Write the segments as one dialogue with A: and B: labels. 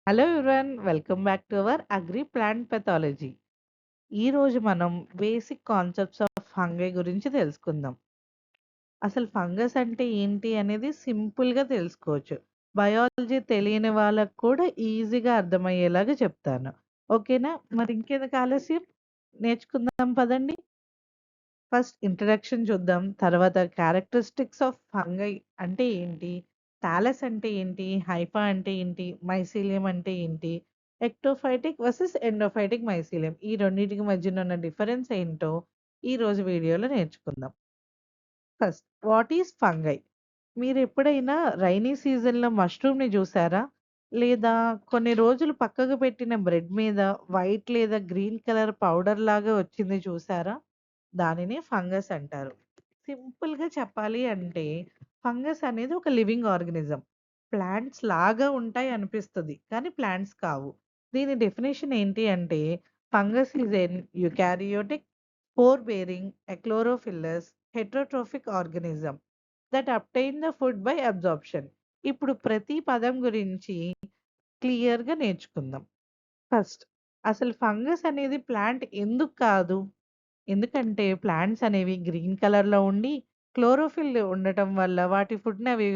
A: Hello everyone, welcome back to our agri plant pathology. ఈ రోజు మనం బేసిక్ కాన్సెప్ట్స్ ఆఫ్ ఫంగై గురించి తెలుసుకుందాం. అసలు ఫంగస్ అంటే ఏంటి అనేది సింపుల్గా తెలుసుకోవచ్చు. బయాలజీ తెలియని వాళ్ళకు కూడా ఈజీగా అర్థమయ్యేలాగా చెప్తాను. ఓకేనా? మరి ఇంకెందుకు ఆలస్యం, నేర్చుకుందాం పదండి. ఫస్ట్ ఇంట్రడక్షన్ చూద్దాం. తర్వాత క్యారెక్టరిస్టిక్స్ ఆఫ్ ఫంగై అంటే ఏంటి, థాలస్ అంటే ఏంటి, హైఫా అంటే ఏంటి, మైసీలియం అంటే ఏంటి, ఎక్టోఫైటిక్ వర్సెస్ ఎండోఫైటిక్ మైసీలియం ఈ రెండింటికి మధ్యన ఉన్న డిఫరెన్స్ ఏంటో ఈ రోజు వీడియోలో నేర్చుకుందాం. First, what is fungi? మీరు ఎప్పుడైనా రైనీ సీజన్లో మష్రూమ్ని చూసారా? లేదా కొన్ని రోజులు పక్కకు పెట్టిన బ్రెడ్ మీద వైట్ లేదా గ్రీన్ కలర్ పౌడర్ లాగా వచ్చింది చూసారా? దానిని ఫంగస్ అంటారు. సింపుల్‌గా చెప్పాలి అంటే ఫంగస్ అనేది ఒక లివింగ్ ఆర్గానిజం. ప్లాంట్స్ లాగా ఉంటాయి అనిపిస్తది. కానీ ప్లాంట్స్ కావు. దీని డెఫినిషన్ ఏంటి అంటే fungus is an eukaryotic spore bearing achlorophyllous heterotrophic organism that obtain the food by absorption. ఇప్పుడు ప్రతి పదం గురించి క్లియర్‌గా నేర్చుకుందాం. ఫస్ట్, అసలు ఫంగస్ అనేది ప్లాంట్ ఎందుకు కాదు? ఎందుకంటే ప్లాంట్స్ అనేవి గ్రీన్ కలర్‌లో ఉండి, క్లోరోఫిల్ ఉండటం వల్ల వాటి ఫుడ్‌ని అవి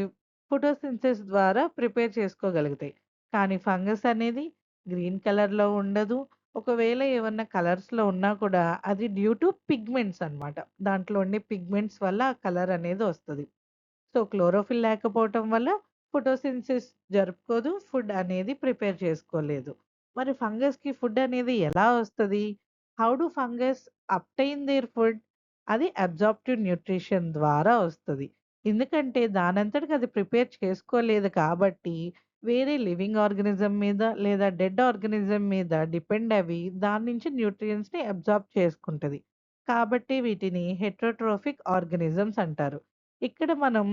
A: ఫోటోసింథసిస్ ద్వారా ప్రిపేర్ చేసుకోగలుగుతాయి. కానీ ఫంగస్ అనేది గ్రీన్ కలర్‌లో ఉండదు. ఒకవేళ ఏమన్నా కలర్స్‌లో ఉన్నా కూడా అది డ్యూ టు పిగ్మెంట్స్ అన్నమాట. దాంట్లో ఉండే పిగ్మెంట్స్ వల్ల ఆ కలర్ అనేది వస్తది. సో, క్లోరోఫిల్ లేకపోవటం వల్ల ఫోటోసింథసిస్ జరుపుకోదు. ఫుడ్ అనేది ప్రిపేర్ చేసుకోలేదు. మరి ఫంగస్‌కి ఫుడ్ అనేది ఎలా వస్తది? How do fungus obtain their food? అది అబ్జార్ప్టివ్ న్యూట్రిషన్ ద్వారా వస్తది. ఎందుకంటే దానంతటికి అది ప్రిపేర్ చేసుకోలేదు కాబట్టి వేరే లివింగ్ ఆర్గానిజం మీద లేదా డెడ్ ఆర్గానిజం మీద డిపెండ్ అవ్వి దాని నుంచి న్యూట్రియంట్స్‌ని అబ్జార్బ్ చేసుకుంటది. కాబట్టి వీటిని హెటెరోట్రోఫిక్ ఆర్గానిజమ్స్ అంటారు. ఇక్కడ మనం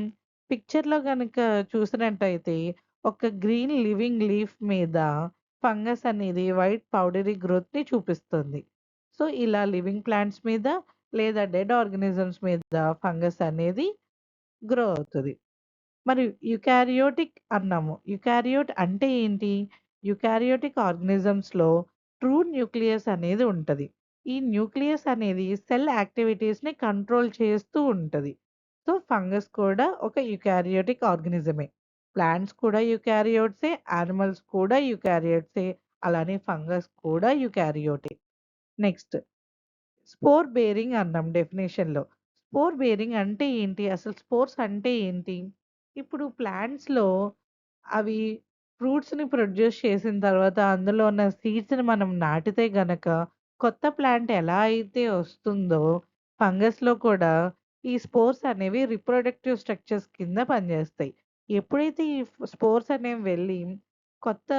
A: పిక్చర్‌లో గనక చూసినట్టయితే ఒక గ్రీన్ లివింగ్ లీఫ్ మీద ఫంగస్ అనేది వైట్ పౌడరీ గ్రోత్‌ని చూపిస్తుంది. సో, ఇలా లివింగ్ ప్లాంట్స్ మీద లేదా డెడ్ ఆర్గానిజమ్స్ మీద ఫంగస్ అనేది గ్రో అవుతది. మరి యూకారియోటిక్ అన్నాము. యూకారియోట్ అంటే ఏంటి? యూకారియోటిక్ ఆర్గానిజమ్స్‌లో ట్రూ న్యూక్లియస్ అనేది ఉంటది. ఈ న్యూక్లియస్ అనేది సెల్ యాక్టివిటీస్‌ని కంట్రోల్ చేస్తూ ఉంటది. సో, ఫంగస్ కూడా ఒక యూకారియోటిక్ ఆర్గానిజమే. ప్లాంట్స్ కూడా యూకారియోట్సే, యానిమల్స్ కూడా యూకారియోట్సే. అలానే ఫంగస్ కూడా యూకారియోటే. నెక్స్ట్, స్పోర్ బేరింగ్ అన్నాం డెఫినిషన్‌లో. స్పోర్ బేరింగ్ అంటే ఏంటి? అసలు స్పోర్స్ అంటే ఏంటి? ఇప్పుడు ప్లాంట్స్‌లో అవి ఫ్రూట్స్‌ని ప్రొడ్యూస్ చేసిన తర్వాత అందులో ఉన్న సీడ్స్‌ని మనం నాటితే గనక కొత్త ప్లాంట్ ఎలా అయితే వస్తుందో ఫంగస్‌లో కూడా ఈ స్పోర్స్ అనేవి రిప్రొడక్టివ్ స్ట్రక్చర్స్ కింద పనిచేస్తాయి. ఎప్పుడైతే ఈ స్పోర్స్ అనేవి వెళ్ళి కొత్త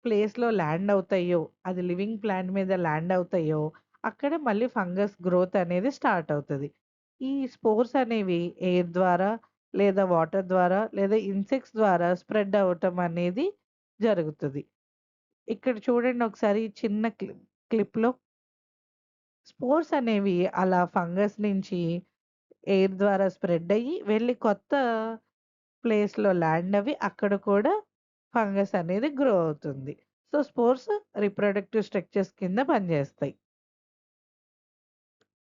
A: ప్లేస్‌లో ల్యాండ్ అవుతాయో, అది లివింగ్ ప్లాంట్ మీద ల్యాండ్ అవుతాయో అక్కడ మళ్ళీ ఫంగస్ గ్రోత్ అనేది స్టార్ట్ అవుతది. ఈ స్పోర్స్ అనేవి ఎయిర్ ద్వారా, లేదా వాటర్ ద్వారా, లేదా ఇన్సెక్ట్స్ ద్వారా స్ప్రెడ్ అవ్వటం అనేది జరుగుతది. ఇక్కడ చూడండి ఒకసారి ఈ చిన్న క్లిప్‌లో స్పోర్స్ అనేవి అలా ఫంగస్ నుంచి ఎయిర్ ద్వారా స్ప్రెడ్ అయ్యి, వెళ్లి కొత్త ప్లేస్‌లో ల్యాండ్ అవ్వి అక్కడ కూడా ఫంగస్ అనేది గ్రో అవుతుంది. సో, స్పోర్స్ రిప్రొడక్టివ్ స్ట్రక్చర్స్ కింద పనిచేస్తాయి.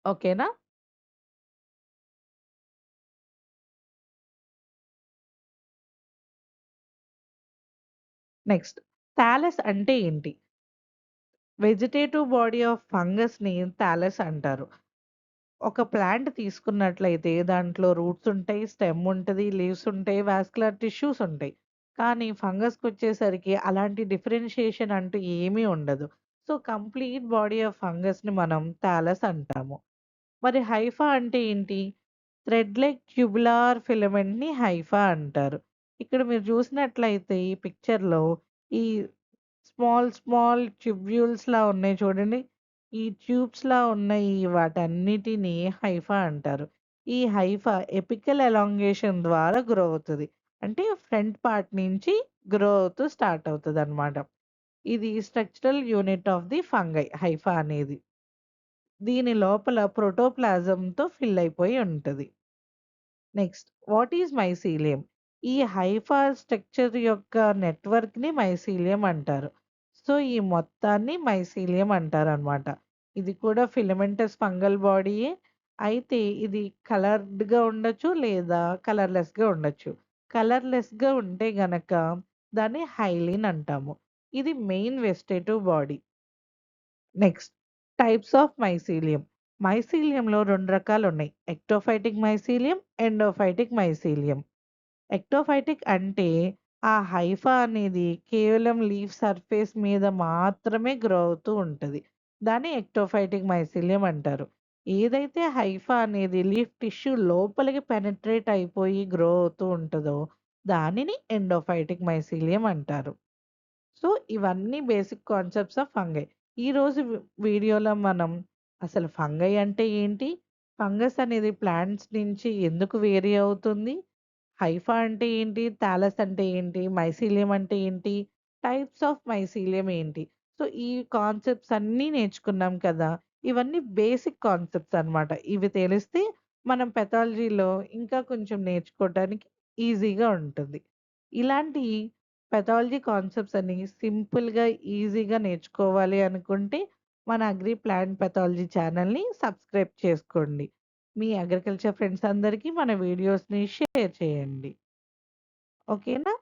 A: ఓకేనా? నెక్స్ట్, థాలస్ అంటే ఏంటి? వెజిటేటివ్ బాడీ ఆఫ్ ఫంగస్‌ని థాలస్ అంటారు. ఒక ప్లాంట్ తీసుకున్నట్లయితే దాంట్లో రూట్స్ ఉంటాయి, స్టెమ్ ఉంటది, లీవ్స్ ఉంటాయి, వాస్కులర్ టిష్యూస్ ఉంటాయి. కానీ ఫంగస్‌కొచ్చేసరికి అలాంటి డిఫరెన్షియేషన్ అంటూ ఏమీ ఉండదు. సో, కంప్లీట్ బాడీ ఆఫ్ ఫంగస్‌ని మనం థాలస్ అంటాము. మరి హైఫా అంటే ఏంటి? థ్రెడ్ లైక్ ట్యూబులార్ ఫిలమెంట్‌ని హైఫా అంటారు. ఇక్కడ మీరు చూసినట్లయితే ఈ పిక్చర్‌లో ఈ స్మాల్ ట్యూబ్యూల్స్‌లా ఉన్నాయి చూడండి. ఈ ట్యూబ్స్‌లా ఉన్న ఈ వాటన్నిటిని హైఫా అంటారు. ఈ హైఫా ఎపికల్ ఎలాంగేషన్ ద్వారా గ్రో అవుతది. అంటే ఫ్రంట్ పార్ట్ నుంచి గ్రో అవుతూ స్టార్ట్ అవుతదనమాట. ఇది structural unit of the fungi Haifa అనేది. దీని లోపల ప్రోటోప్లాజమ్‌తో ఫిల్ అయిపోయి ఉంటది. Next, what is mycelium? ఈ హైఫా స్ట్రక్చర్ యొక్క నెట్వర్క్‌ని మైసీలియం అంటారు. సో, ఈ మొత్తాన్ని మైసీలియం అంటారనమాట. ఇది కూడా ఫిలమెంటస్ ఫంగల్ బాడీయే. అయితే ఇది కలర్డ్‌గా ఉండొచ్చు లేదా కలర్‌లెస్‌గా ఉండొచ్చు. కలర్‌లెస్‌గా ఉంటే గనక దాన్ని హైలిన్ అంటాము. ఇది main vegetative body. Next types of mycelium. మైసీలియంలో 2 రకాలున్నాయి. Ectophytic mycelium, endophytic mycelium. Ectophytic అంటే ఆ హైఫా అనేది కేవలం లీఫ్ సర్ఫేస్ మీద మాత్రమే గ్రో అవుతూ ఉంటది. దాన్ని ఎక్టోఫైటిక్ మైసీలియం అంటారు. ఏదైతే హైఫా అనేది లీఫ్ టిష్యూ లోపలికి పెనెట్రేట్ అయిపోయి గ్రో అవుతూ ఉంటదో దానిని ఎండోఫైటిక్ మైసీలియం అంటారు. సో, ఇవన్నీ బేసిక్ కాన్సెప్ట్స్ ఆఫ్ ఫంగై. ఈరోజు వీడియోలో మనం అసలు ఫంగై అంటే ఏంటి? ఫంగస్ అనేది ప్లాంట్స్ నుంచి ఎందుకు వేరీ అవుతుంది? హైఫా అంటే ఏంటి? థాలస్ అంటే ఏంటి? మైసీలియం అంటే ఏంటి? టైప్స్ ఆఫ్ మైసీలియం ఏంటి? సో, ఈ కాన్సెప్ట్స్ అన్నీ నేర్చుకున్నాం కదా! ఇవన్నీ బేసిక్ కాన్సెప్ట్స్ అన్నమాట. ఇవి తెలిస్తే మనం పెథాలజీలో ఇంకా కొంచెం నేర్చుకోవడానికి ఈజీగా ఉంటుంది. ఇలాంటి పెథాలజీ కాన్సెప్ట్స్ అన్ని సింపుల్‌గా, ఈజీగా నేర్చుకోవాలి అనుకుంటే మన అగ్రి ప్లాంట్ పెథాలజీ ఛానెల్‌ని సబ్స్క్రైబ్ చేసుకోండి. మీ అగ్రికల్చర్ ఫ్రెండ్స్ అందరికీ మన వీడియోస్‌ని షేర్ చేయండి. ఓకేనా?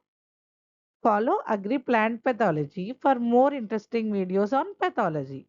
A: Follow Agri Plant Pathology for more interesting videos on pathology.